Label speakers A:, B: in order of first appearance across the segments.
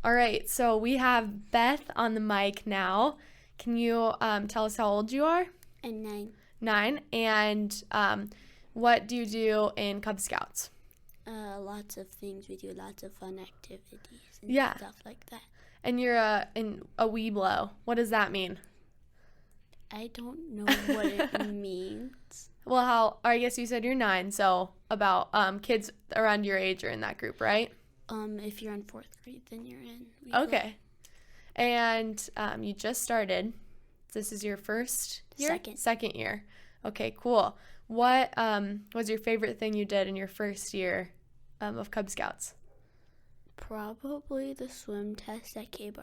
A: All right, so we have Beth on the mic now. Can you tell us how old you are?
B: I'm 9.
A: 9. And what do you do in Cub Scouts?
B: Lots of things. We do lots of fun activities and stuff like that.
A: And you're in a Webelo. What does that mean?
B: I don't know what it means.
A: Well, I guess you said you're 9, so about kids around your age are in that group, right?
B: If you're in 4th grade, then you're in Webelo.
A: Okay. And you just started. This is your first year? Second year. Okay, cool. What was your favorite thing you did in your first year of Cub Scouts?
B: Probably the swim test at Gabe.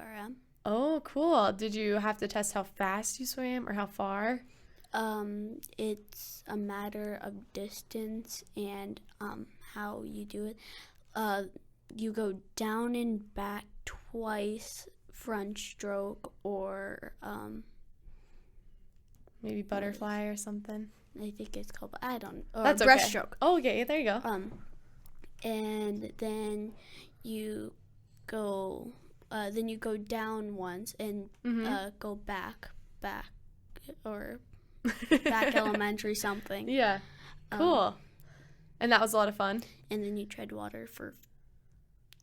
A: Oh, cool. Did you have to test how fast you swam or how far?
B: It's a matter of distance and how you do it. You go down and back twice, front stroke, or
A: maybe butterfly or something.
B: I think it's called, I don't know.
A: That's
B: breaststroke.
A: Okay. Oh, okay, there you go.
B: And then you go down once and go back, or back elementary something.
A: Yeah, cool. And that was a lot of fun.
B: And then you tread water for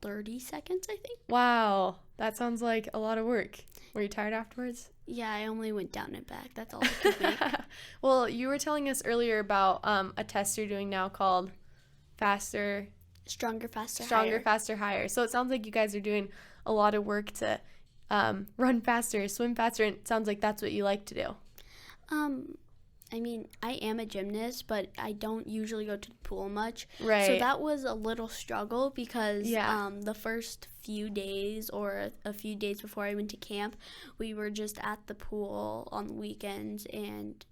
B: 30 seconds, I think.
A: Wow, that sounds like a lot of work. Were you tired afterwards?
B: Yeah, I only went down and back. That's all I could make.
A: Well, you were telling us earlier about a test you're doing now called
B: Stronger, Faster,
A: Higher. So it sounds like you guys are doing a lot of work to run faster, swim faster, and it sounds like that's what you like to do.
B: I mean, I am a gymnast, but I don't usually go to the pool much.
A: Right.
B: So that was a little struggle because the first few days or a few days before I went to camp, we were just at the pool on the weekends and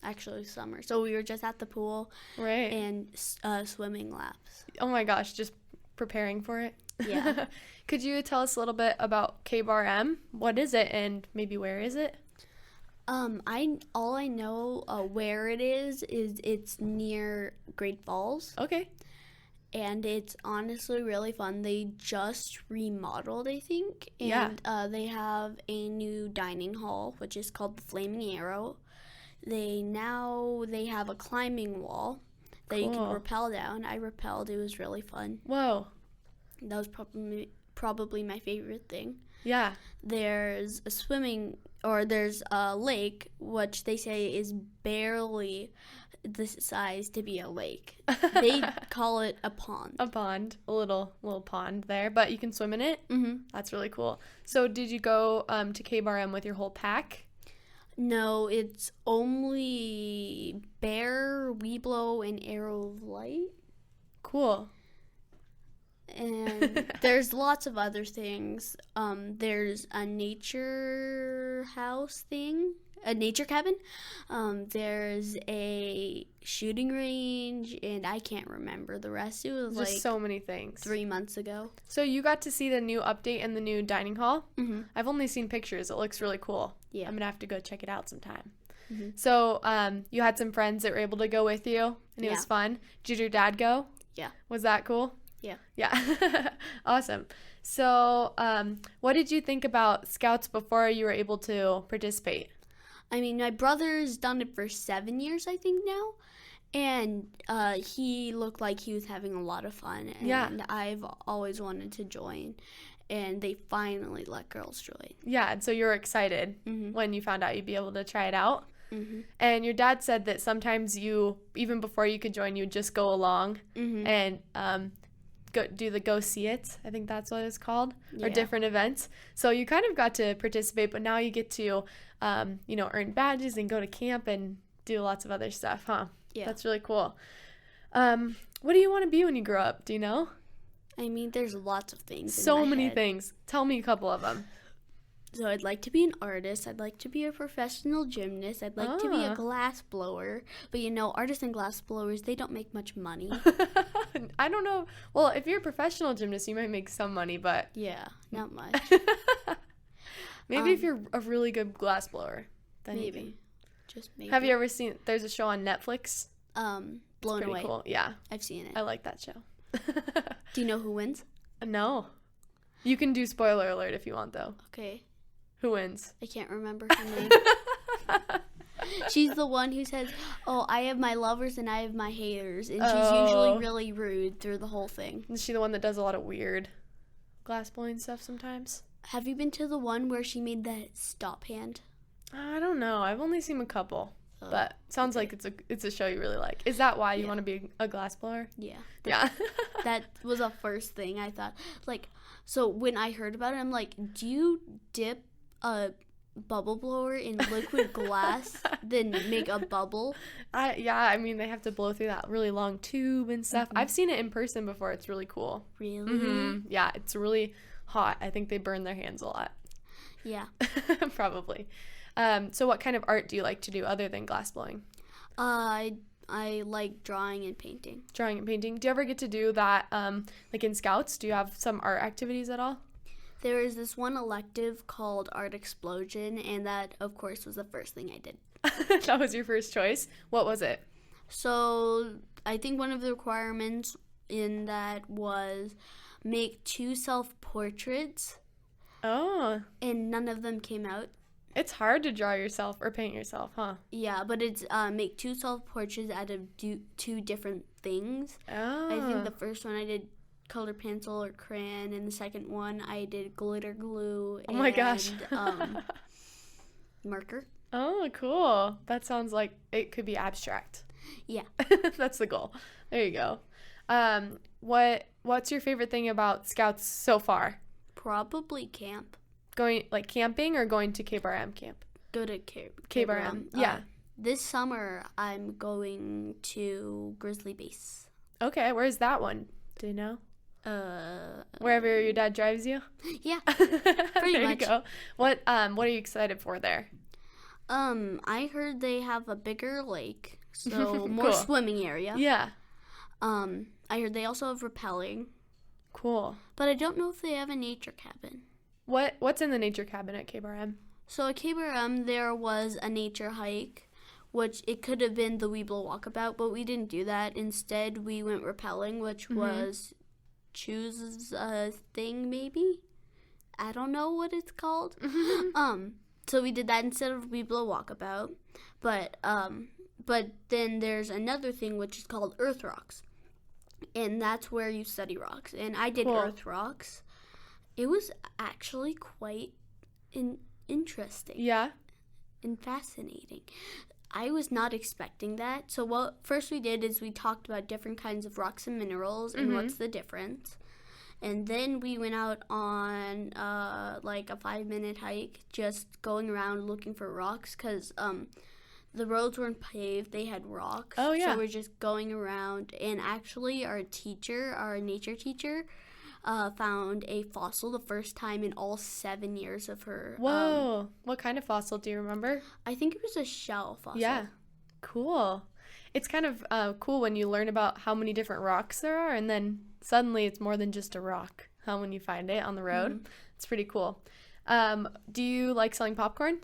B: actually summer. So we were just at the pool and swimming laps.
A: Oh my gosh, just preparing for it?
B: Yeah.
A: Could you tell us a little bit about KBRM? What is it and maybe where is it?
B: All I know where it is it's near Great Falls.
A: Okay.
B: And it's honestly really fun. They just remodeled, I think. And they have a new dining hall, which is called the Flaming Arrow. They have a climbing wall that you can rappel down. I rappelled. It was really fun.
A: Whoa.
B: That was probably my favorite thing.
A: Yeah.
B: There's there's a lake, which they say is barely the size to be a lake. They call it a pond.
A: A pond, a little pond there, but you can swim in it?
B: Mm-hmm.
A: That's really cool. So did you go to KBRM with your whole pack?
B: No, it's only Bear, Webelo, and Arrow of Light.
A: Cool.
B: And there's lots of other things. There's a nature house thing, a nature cabin. There's a shooting range, and I can't remember the rest. It was
A: just so many things.
B: 3 months ago.
A: So you got to see the new update and the new dining hall?
B: Mm-hmm.
A: I've only seen pictures. It looks really cool.
B: Yeah.
A: I'm going to have to go check it out sometime.
B: Mm-hmm.
A: So you had some friends that were able to go with you, and it was fun. Did your dad go?
B: Yeah.
A: Was that cool?
B: Yeah.
A: Yeah. Awesome. So what did you think about Scouts before you were able to participate?
B: I mean, my brother's done it for 7 years, I think, now. And he looked like he was having a lot of fun. And I've always wanted to join. And they finally let girls join. Yeah,
A: and so you were excited when you found out you'd be able to try it out?
B: Mm-hmm.
A: And your dad said that sometimes you, even before you could join, you would just go along and go see it. I think that's what it's called, or different events. So you kind of got to participate, but now you get to, earn badges and go to camp and do lots of other stuff, huh?
B: Yeah.
A: That's really cool. What do you want to be when you grow up? Do you know?
B: I mean, there's lots of things.
A: So many things. Tell me a couple of them.
B: So I'd like to be an artist. I'd like to be a professional gymnast. I'd like to be a glass blower. But, artists and glass blowers, they don't make much money.
A: I don't know. Well, if you're a professional gymnast, you might make some money, but...
B: Yeah, not much.
A: Maybe if you're a really good glass blower. Then
B: maybe. Just maybe.
A: Have you ever seen... There's a show on Netflix.
B: Blown Away.
A: Cool. Yeah.
B: I've seen it.
A: I like that show.
B: Do you know who wins?
A: No. You can do spoiler alert if you want, though.
B: Okay.
A: Who wins?
B: I can't remember her name. She's the one who says, "Oh, I have my lovers and I have my haters," and she's usually really rude through the whole thing.
A: Is she the one that does a lot of weird glassblowing stuff sometimes?
B: Have you been to the one where she made that stop hand?
A: I don't know. I've only seen a couple, but sounds like it's a show you really like. Is that why you want to be a glassblower?
B: Yeah.
A: Yeah.
B: That was the first thing I thought. Like, so when I heard about it, I'm like, do you dip a bubble blower in liquid glass then make a bubble?
A: I mean, they have to blow through that really long tube and stuff. I've seen it in person before. It's really cool.
B: Really?
A: Yeah, it's really hot. I think they burn their hands a lot.
B: Yeah.
A: Probably. So what kind of art do you like to do other than glassblowing?
B: I like drawing and painting.
A: Drawing and painting. Do you ever get to do that like in Scouts? Do you have some art activities at all?
B: There is this one elective called Art Explosion, and that, of course, was the first thing I did.
A: That was your first choice? What was it?
B: So I think one of the requirements in that was make 2 self-portraits.
A: Oh.
B: And none of them came out.
A: It's hard to draw yourself or paint yourself, huh?
B: Yeah, but it's make 2 self-portraits out of 2 different things.
A: Oh.
B: I think the first one I did color pencil or crayon, and the second one I did glitter glue
A: oh my gosh.
B: Marker.
A: Oh, cool. That sounds like it could be abstract.
B: Yeah.
A: That's the goal. There you go. What's your favorite thing about Scouts so far?
B: Probably camp.
A: Going like camping or going to KBRM camp?
B: Go to
A: KBRM. Yeah.
B: This summer I'm going to Grizzly Base.
A: Okay, where's that one? Do you know? Wherever your dad drives you?
B: Yeah. Pretty
A: there
B: much.
A: You go. What are you excited for there?
B: I heard they have a bigger lake, so more
A: cool.
B: swimming area.
A: Yeah.
B: I heard they also have rappelling.
A: Cool.
B: But I don't know if they have a nature cabin.
A: What's in the nature cabin at KBRM?
B: So at KBRM there was a nature hike, which it could have been the Webelo Walkabout, but we didn't do that. Instead, we went rappelling, which was choose a thing maybe. I don't know what it's called. So we did that instead of Webelo Walkabout. But then there's another thing which is called Earth Rocks. And that's where you study rocks. And I did Earth Rocks. It was actually quite interesting.
A: Yeah.
B: And fascinating. I was not expecting that. So what first we did is we talked about different kinds of rocks and minerals and what's the difference. And then we went out on like a 5-minute hike, just going around looking for rocks because the roads weren't paved. They had rocks.
A: Oh, yeah.
B: So we're just going around. And actually our nature teacher, found a fossil the first time in all 7 years of her.
A: Whoa. What kind of fossil do you remember?
B: I think it was a shell fossil.
A: Yeah. Cool. It's kind of cool when you learn about how many different rocks there are, and then suddenly it's more than just a rock, when you find it on the road. It's pretty cool. Do you like selling popcorn?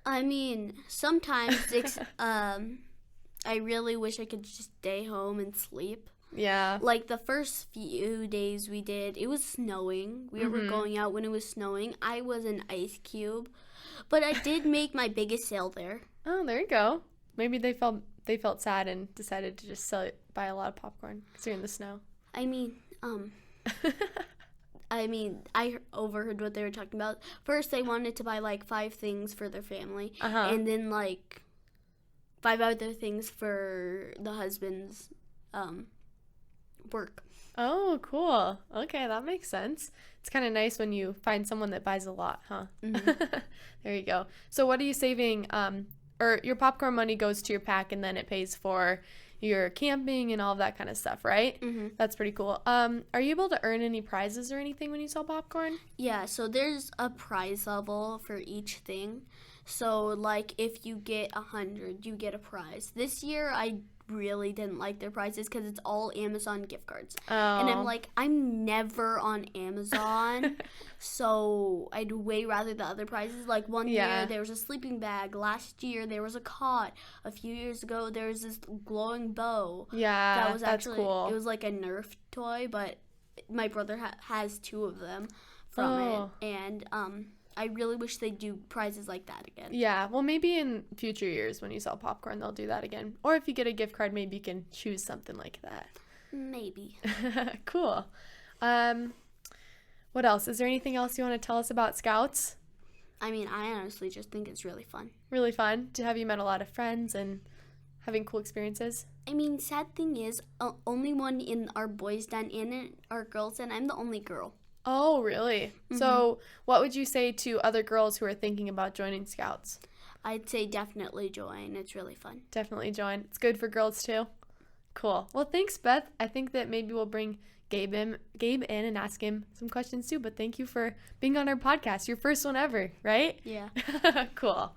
B: I mean, sometimes I really wish I could just stay home and sleep.
A: Yeah.
B: Like the first few days we did, it was snowing. We were going out when it was snowing. I was an ice cube. But I did make my biggest sale there. Oh,
A: there you go. Maybe they felt sad and decided to just buy a lot of popcorn because you're in the snow.
B: I mean, I overheard what they were talking about. First, they wanted to buy like 5 things for their family. And then like 5 other things for the husband's work.
A: Oh, cool. Okay, that makes sense. It's kind of nice when you find someone that buys a lot, huh? There you go. So what are you saving? Or your popcorn money goes to your pack and then it pays for your camping and all of that kind of stuff, right? That's pretty cool. Are you able to earn any prizes or anything when you sell popcorn?
B: Yeah, so there's a prize level for each thing. So like if you get 100, you get a prize. This year I really didn't like their prices because it's all Amazon gift cards. And I'm like, I'm never on Amazon, so I'd way rather the other prizes. Like one year there was a sleeping bag. Last year there was a cot. A few years ago there was this glowing bow.
A: Yeah,
B: that was
A: that's
B: actually
A: cool.
B: It was like a Nerf toy, but my brother has 2 of them from it. And I really wish they'd do prizes like that again.
A: Yeah, well, maybe in future years when you sell popcorn, they'll do that again. Or if you get a gift card, maybe you can choose something like that.
B: Maybe.
A: Cool. What else? Is there anything else you want to tell us about Scouts?
B: I mean, I honestly just think it's really fun.
A: Really fun? Have you met a lot of friends and having cool experiences?
B: I mean, sad thing is, only one in our boys' den and our girls' den. I'm the only girl.
A: Oh, really? Mm-hmm. So what would you say to other girls who are thinking about joining Scouts?
B: I'd say definitely join. It's really fun.
A: Definitely join. It's good for girls too. Cool. Well, thanks, Beth. I think that maybe we'll bring Gabe in and ask him some questions too. But thank you for being on our podcast. Your first one ever, right?
B: Yeah.
A: Cool.